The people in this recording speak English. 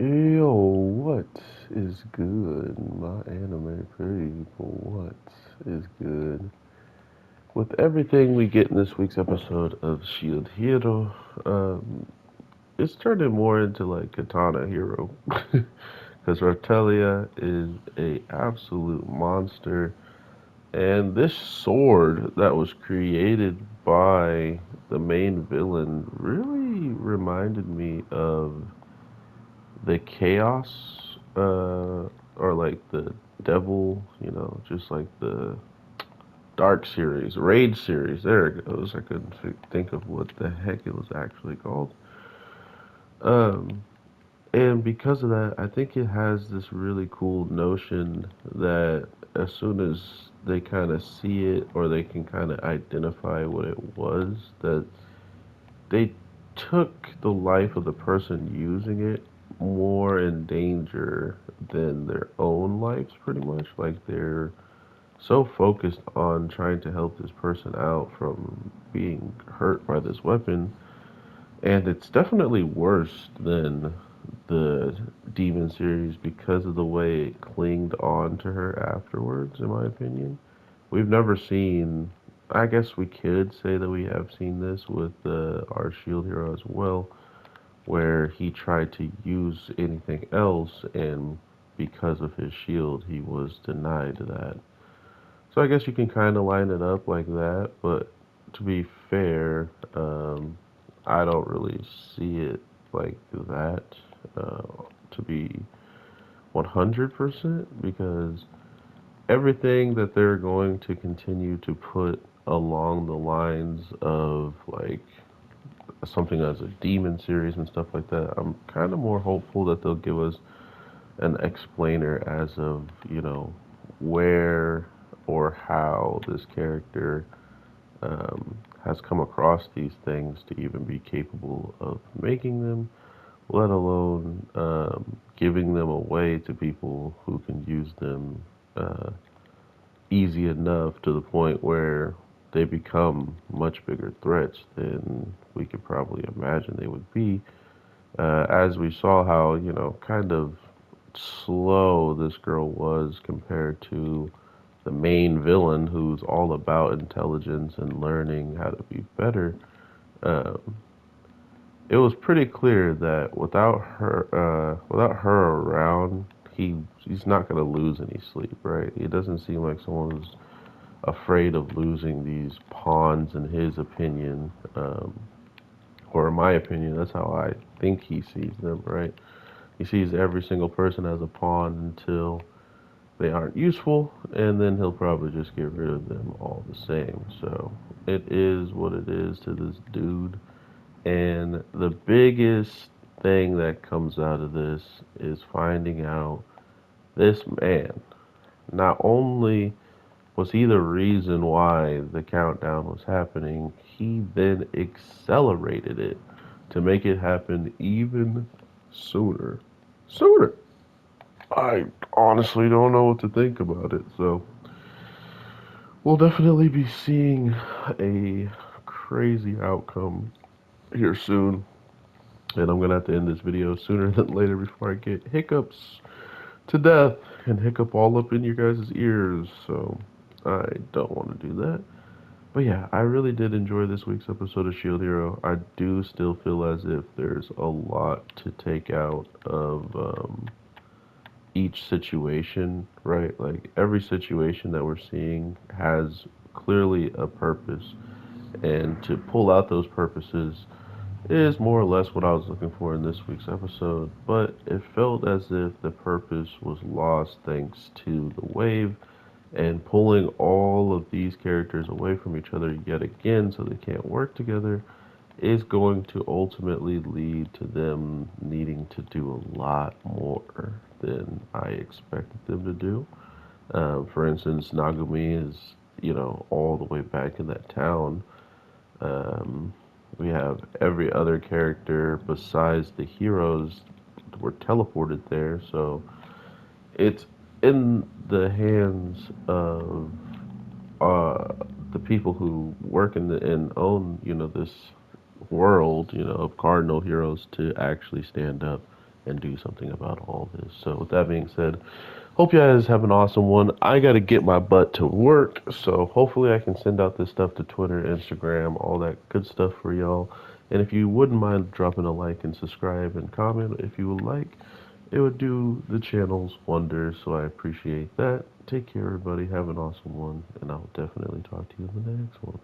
Yo, what is good, my anime people? What is good? With everything we get in this week's episode of Shield Hero, it's turning more into like Katana Hero. Because Raptalia is a absolute monster, and this sword that was created by the main villain really reminded me of the chaos or like the devil, just like the dark series, raid series. There it goes. I couldn't think of what the heck it was actually called. um and because of that, I think it has this really cool notion that as soon as they kind of see it, or they can kind of identify what it was, that they took the life of the person using it more in danger than their own lives, pretty much. Like they're so focused on trying to help this person out from being hurt by this weapon. And it's definitely worse than the Demon series because of the way it clinged on to her afterwards, in my opinion. We've never seen, I guess we could say that we have seen this with our Shield Hero as well, where he tried to use anything else, and because of his shield, he was denied that. So I guess you can kind of line it up like that, but to be fair, I don't really see it like that, to be 100%, because everything that they're going to continue to put along the lines of like something as a demon series and stuff like that, I'm kind of more hopeful that they'll give us an explainer as of, where or how this character has come across these things to even be capable of making them, let alone giving them away to people who can use them easy enough to the point where they become much bigger threats than we could probably imagine they would be. As we saw how, kind of slow this girl was compared to the main villain, who's all about intelligence and learning how to be better. Um, it was pretty clear that without her around, he's not gonna lose any sleep, right? It doesn't seem like someone who's afraid of losing these pawns, in his opinion, or in my opinion. That's how I think he sees them, right? He sees every single person as a pawn until they aren't useful, and then he'll probably just get rid of them all the same. So it is what it is to this dude. And the biggest thing that comes out of this is finding out this man, not only was he the reason why the countdown was happening, he then accelerated it to make it happen even sooner. Sooner! I honestly don't know what to think about it, so we'll definitely be seeing a crazy outcome here soon. And I'm gonna have to end this video sooner than later before I get hiccups to death and hiccup all up in your guys' ears. So I don't want to do that. But yeah, I really did enjoy this week's episode of Shield Hero. I do still feel as if there's a lot to take out of each situation, right? Like every situation that we're seeing has clearly a purpose, and to pull out those purposes is more or less what I was looking for in this week's episode. But it felt as if the purpose was lost thanks to the wave and pulling all of these characters away from each other yet again so they can't work together is going to ultimately lead to them needing to do a lot more than I expected them to do. For instance, Nagumi is, all the way back in that town. Um, we have every other character besides the heroes were teleported there, so it's in the hands of uh, the people who work and own, this world, of cardinal heroes to actually stand up and do something about all this. So with that being said, hope you guys have an awesome one. I got to get my butt to work, so hopefully I can send out this stuff to Twitter, Instagram, all that good stuff for y'all. And if you wouldn't mind dropping a like and subscribe and comment if you would like, it would do the channel's wonders, so I appreciate that. Take care, everybody. Have an awesome one, and I'll definitely talk to you in the next one.